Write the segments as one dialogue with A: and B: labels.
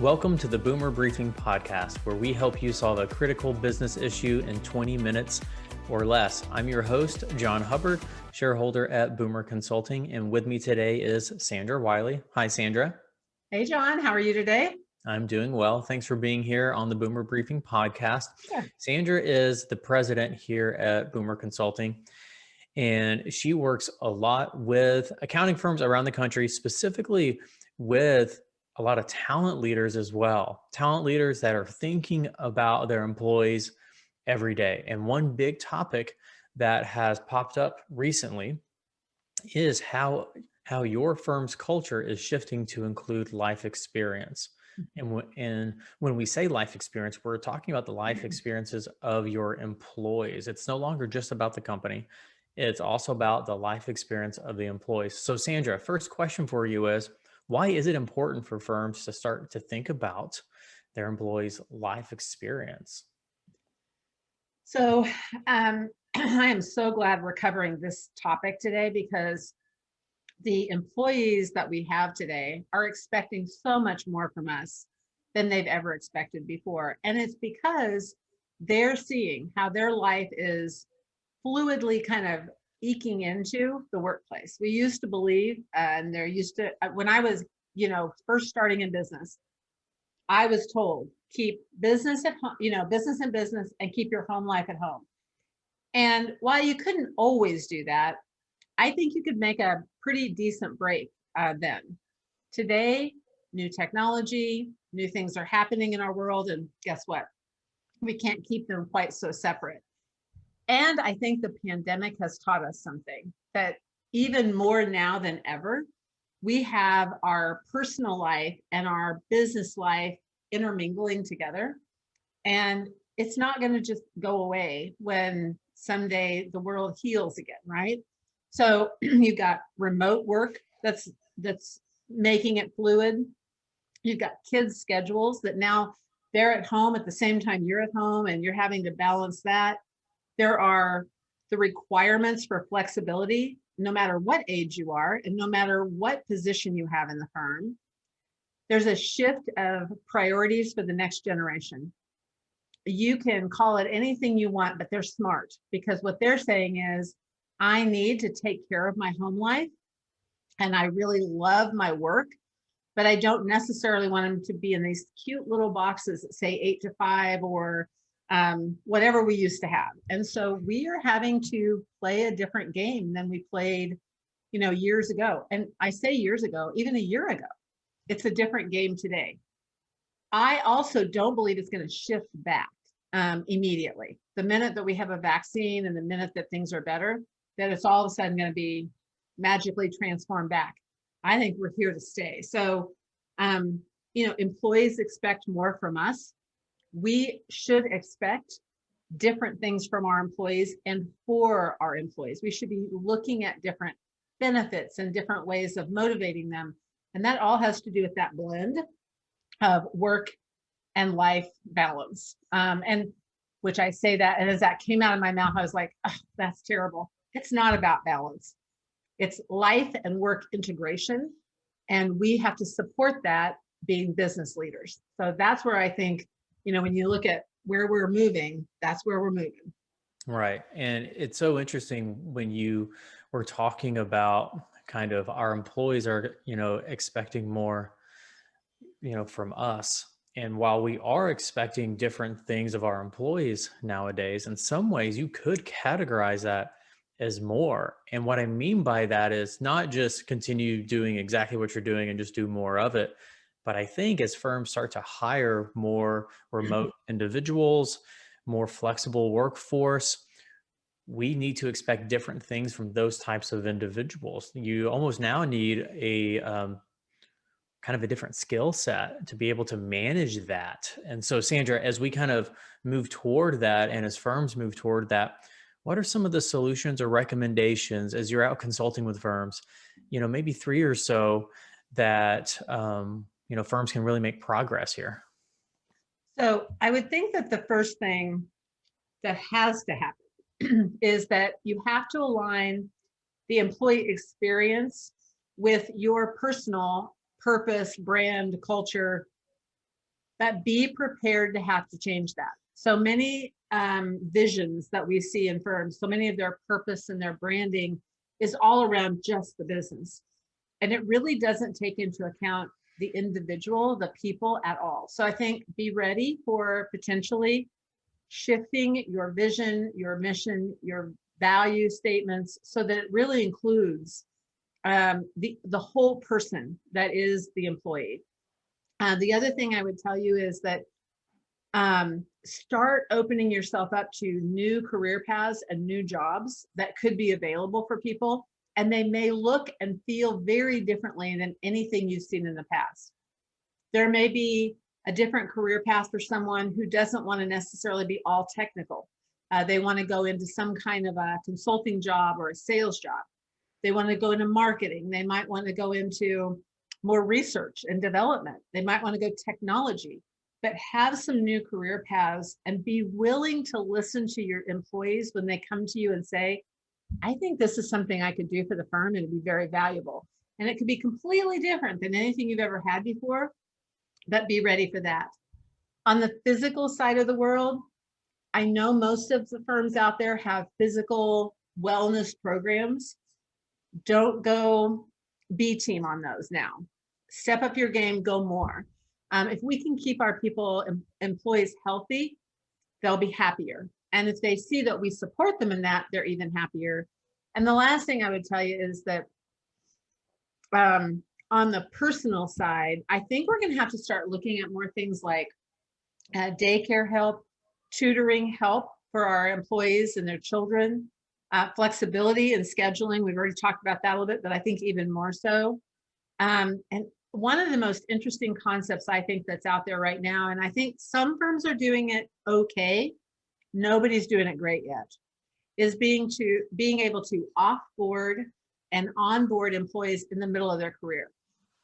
A: Welcome to the Boomer Briefing Podcast, where we help you solve a critical business issue in 20 minutes or less. I'm your host, Jon Hubbard, shareholder at Boomer Consulting, and with me today is Sandra Wiley. Hi, Sandra.
B: Hey, John. How are you today?
A: I'm doing well. Thanks for being here on the Boomer Briefing Podcast.
B: Sure.
A: Sandra is the president here at Boomer Consulting, and she works a lot with accounting firms around the country, specifically with a lot of talent leaders as well. Talent leaders that are thinking about their employees every day. And one big topic that has popped up recently is how your firm's culture is shifting to include life experience. And when we say life experience, we're talking about the life experiences of your employees. It's no longer just about the company. It's also about the life experience of the employees. So Sandra, first question for you is, why is it important for firms to start to think about their employees' life experience?
B: So I am so glad we're covering this topic today, because the employees that we have today are expecting so much more from us than they've ever expected before. And it's because they're seeing how their life is fluidly kind of eking into the workplace. We used to believe, and they're used to, when I was, first starting in business, I was told, keep business at home, business and business, and keep your home life at home. And while you couldn't always do that, I think you could make a pretty decent break then. Today, new technology, new things are happening in our world, and guess what? We can't keep them quite so separate. And I think the pandemic has taught us something, that even more now than ever, we have our personal life and our business life intermingling together. And it's not going to just go away when someday the world heals again, right? So you've got remote work that's making it fluid. You've got kids' schedules that now they're at home at the same time you're at home, and you're having to balance that. There are the requirements for flexibility, no matter what age you are and no matter what position you have in the firm. There's a shift of priorities for the next generation. You can call it anything you want, but they're smart, because what they're saying is, I need to take care of my home life, and I really love my work, but I don't necessarily want them to be in these cute little boxes that say 8 to 5 or whatever we used to have. And so we are having to play a different game than we played, years ago. And I say years ago, even a year ago, it's a different game today. I also don't believe it's going to shift back immediately. The minute that we have a vaccine and the minute that things are better, that it's all of a sudden going to be magically transformed back. I think we're here to stay. So, employees expect more from us. We should expect different things from our employees and for our employees. We should be looking at different benefits and different ways of motivating them. And that all has to do with that blend of work and life balance. And which I say that, and as that came out of my mouth, I was like, oh, that's terrible. It's not about balance. It's life and work integration. And we have to support that being business leaders. So that's where I think, when you look at where we're moving, that's where we're moving.
A: Right. And it's so interesting when you were talking about kind of our employees are, expecting more, from us. And while we are expecting different things of our employees nowadays, in some ways you could categorize that as more. And what I mean by that is not just continue doing exactly what you're doing and just do more of it. But I think as firms start to hire more remote individuals, more flexible workforce, we need to expect different things from those types of individuals. You almost now need a kind of a different skill set to be able to manage that. And so, Sandra, as we kind of move toward that, and as firms move toward that, what are some of the solutions or recommendations as you're out consulting with firms, maybe 3 or so that, firms can really make progress here?
B: So I would think that the first thing that has to happen is that you have to align the employee experience with your personal purpose, brand, culture, but be prepared to have to change that. So many visions that we see in firms, so many of their purpose and their branding is all around just the business. And it really doesn't take into account the individual, the people at all. So I think be ready for potentially shifting your vision, your mission, your value statements, so that it really includes the whole person that is the employee. The other thing I would tell you is that start opening yourself up to new career paths and new jobs that could be available for people. And they may look and feel very differently than anything you've seen in the past. There may be a different career path for someone who doesn't want to necessarily be all technical. They want to go into some kind of a consulting job or a sales job. They want to go into marketing. They might want to go into more research and development. They might want to go technology, but have some new career paths and be willing to listen to your employees when they come to you and say, I think this is something I could do for the firm and it'd be very valuable. And it could be completely different than anything you've ever had before, but be ready for that. On the physical side of the world, I know most of the firms out there have physical wellness programs. Don't go B team on those now. Step up your game, go more. If we can keep our employees healthy, they'll be happier. And if they see that we support them in that, they're even happier. And the last thing I would tell you is that on the personal side, I think we're going to have to start looking at more things like daycare help, tutoring help for our employees and their children, flexibility and scheduling. We've already talked about that a little bit, but I think even more so. And one of the most interesting concepts I think that's out there right now, and I think some firms are doing it okay, nobody's doing it great yet, is being able to offboard and onboard employees in the middle of their career.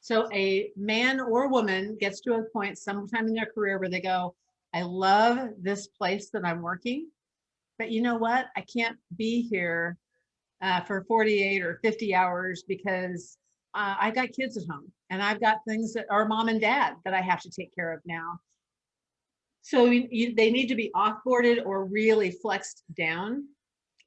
B: So a man or woman gets to a point sometime in their career where they go, I love this place that I'm working, but you know what? I can't be here for 48 or 50 hours because I got kids at home and I've got things that are mom and dad that I have to take care of now. So they need to be offboarded or really flexed down,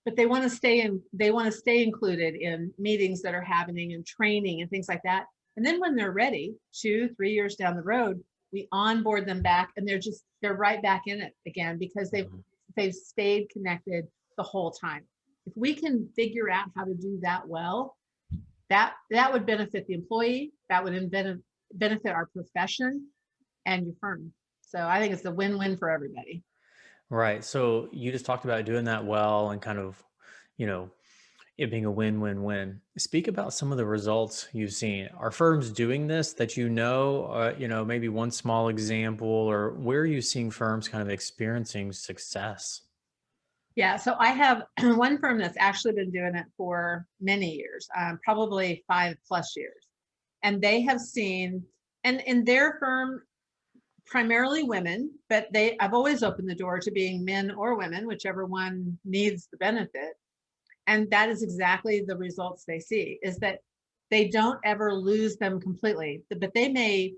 B: but they want to stay included in meetings that are happening and training and things like that. And then when they're ready, 2-3 years down the road, we onboard them back and they're right back in it again because they've stayed connected the whole time. If we can figure out how to do that well, that would benefit the employee, that would benefit our profession and your firm. So I think it's a win-win for everybody.
A: Right. So you just talked about doing that well and kind of, it being a win-win-win. Speak about some of the results you've seen. Are firms doing this that maybe one small example, or where are you seeing firms kind of experiencing success?
B: Yeah, so I have one firm that's actually been doing it for many years, probably 5+ years. And they have seen, and in their firm, primarily women, but I've always opened the door to being men or women, whichever one needs the benefit. And that is exactly the results they see, is that they don't ever lose them completely, but they may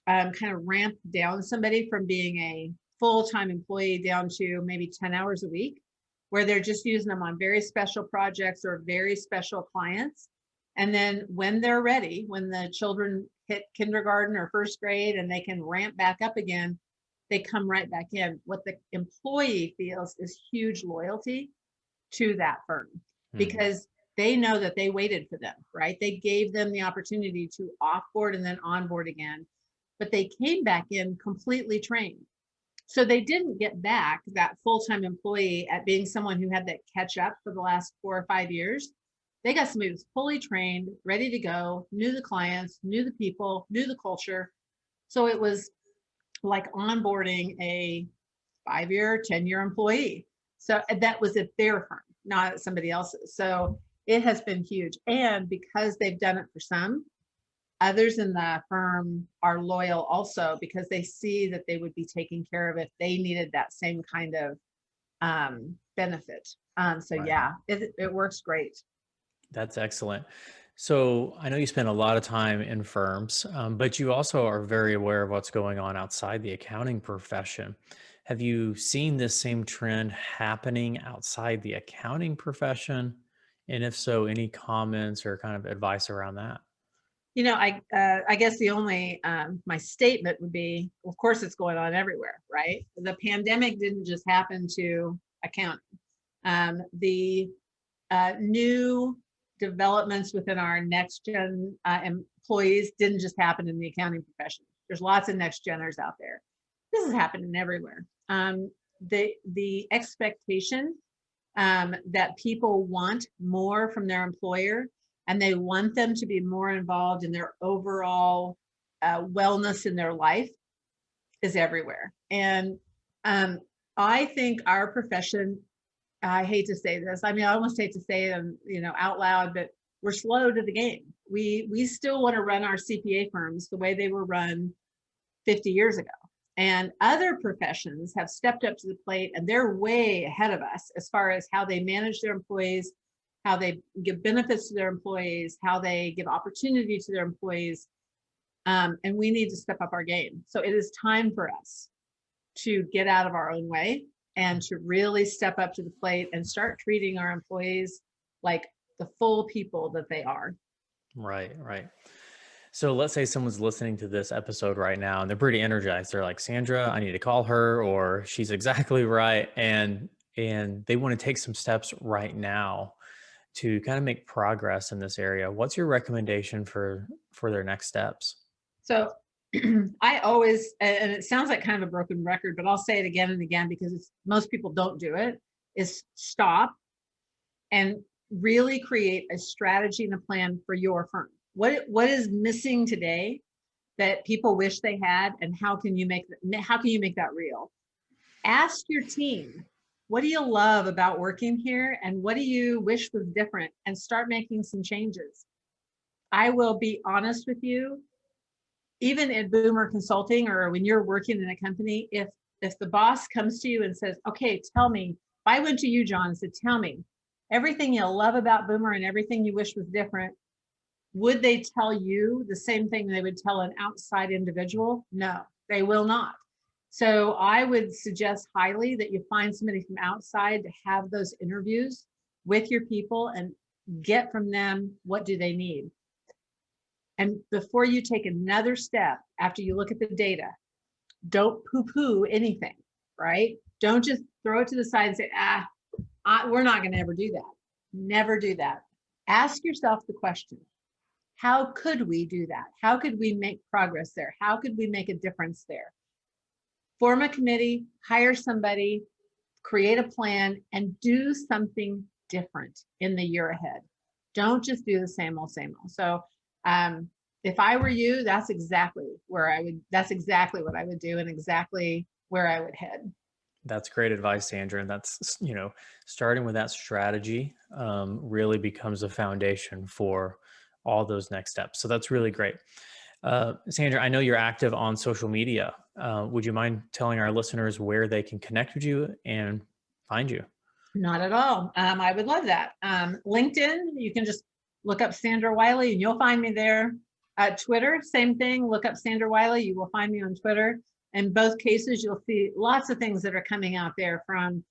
B: kind of ramp down somebody from being a full-time employee down to maybe 10 hours a week, where they're just using them on very special projects or very special clients. And then when they're ready, when the children hit kindergarten or first grade and they can ramp back up again, they come right back in. What the employee feels is huge loyalty to that firm because they know that they waited for them, right? They gave them the opportunity to offboard and then onboard again, but they came back in completely trained. So they didn't get back that full-time employee at being someone who had that catch up for the last 4 or 5 years. They got somebody who's fully trained, ready to go, knew the clients, knew the people, knew the culture. So it was like onboarding a 5-year, 10-year employee. So that was at their firm, not at somebody else's. So it has been huge. And because they've done it for some, others in the firm are loyal also because they see that they would be taken care of if they needed that same kind of benefit. So
A: Right.
B: yeah, it works great.
A: That's excellent. So I know you spend a lot of time in firms, but you also are very aware of what's going on outside the accounting profession. Have you seen this same trend happening outside the accounting profession? And if so, any comments or kind of advice around that?
B: I guess the only my statement would be, of course, it's going on everywhere, right? The pandemic didn't just happen to accounting. The new developments within our next gen employees didn't just happen in the accounting profession. There's lots of next geners out there. This is happening everywhere. The expectation that people want more from their employer, and they want them to be more involved in their overall wellness in their life, is everywhere. And I think our profession, I hate to say this, I mean, I almost hate to say it, out loud, but we're slow to the game. We still want to run our CPA firms the way they were run 50 years ago. And other professions have stepped up to the plate, and they're way ahead of us as far as how they manage their employees, how they give benefits to their employees, how they give opportunity to their employees. And we need to step up our game. So it is time for us to get out of our own way and to really step up to the plate and start treating our employees like the full people that they are.
A: Right, right. So let's say someone's listening to this episode right now and they're pretty energized. They're like, Sandra, I need to call her, or she's exactly right. And they want to take some steps right now to kind of make progress in this area. What's your recommendation for their next steps?
B: So I always, and it sounds like kind of a broken record, but I'll say it again and again because most people don't do it, is stop and really create a strategy and a plan for your firm. What is missing today that people wish they had, and how can you make that real? Ask your team, what do you love about working here, and what do you wish was different, and start making some changes. I will be honest with you, even at Boomer Consulting or when you're working in a company, if the boss comes to you and says, okay, tell me, if I went to you, John, and said, tell me everything you love about Boomer and everything you wish was different, would they tell you the same thing they would tell an outside individual? No, they will not. So I would suggest highly that you find somebody from outside to have those interviews with your people and get from them, what do they need? And before you take another step, after you look at the data, don't poo-poo anything, right? Don't just throw it to the side and say, we're not going to ever do that. Never do that. Ask yourself the question, how could we do that? How could we make progress there? How could we make a difference there? Form a committee, hire somebody, create a plan, and do something different in the year ahead. Don't just do the same old, same old. So if I were you, that's exactly what I would do and exactly where I would head.
A: That's great advice, Sandra. And that's, starting with that strategy really becomes a foundation for all those next steps. So that's really great. Sandra, I know you're active on social media. Would you mind telling our listeners where they can connect with you and find you?
B: Not at all. I would love that. LinkedIn, you can just look up Sandra Wiley and you'll find me there. Twitter, same thing. Look up Sandra Wiley. You will find me on Twitter. In both cases, you'll see lots of things that are coming out there from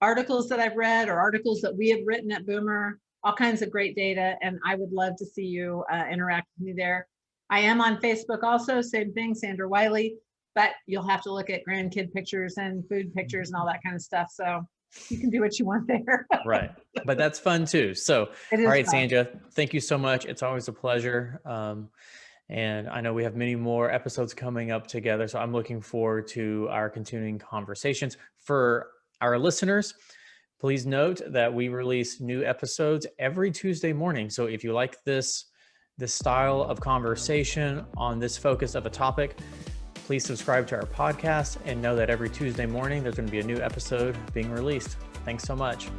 B: articles that I've read or articles that we have written at Boomer, all kinds of great data. And I would love to see you interact with me there. I am on Facebook also, same thing, Sandra Wiley, but you'll have to look at grandkid pictures and food pictures and all that kind of stuff. So you can do what you want there.
A: Right. But that's fun too. So, all right,
B: fun.
A: Sandra, thank you so much. It's always a pleasure. And I know we have many more episodes coming up together. So I'm looking forward to our continuing conversations. For our listeners, please note that we release new episodes every Tuesday morning. So if you like this style of conversation on this focus of a topic, please subscribe to our podcast and know that every Tuesday morning, there's going to be a new episode being released. Thanks so much.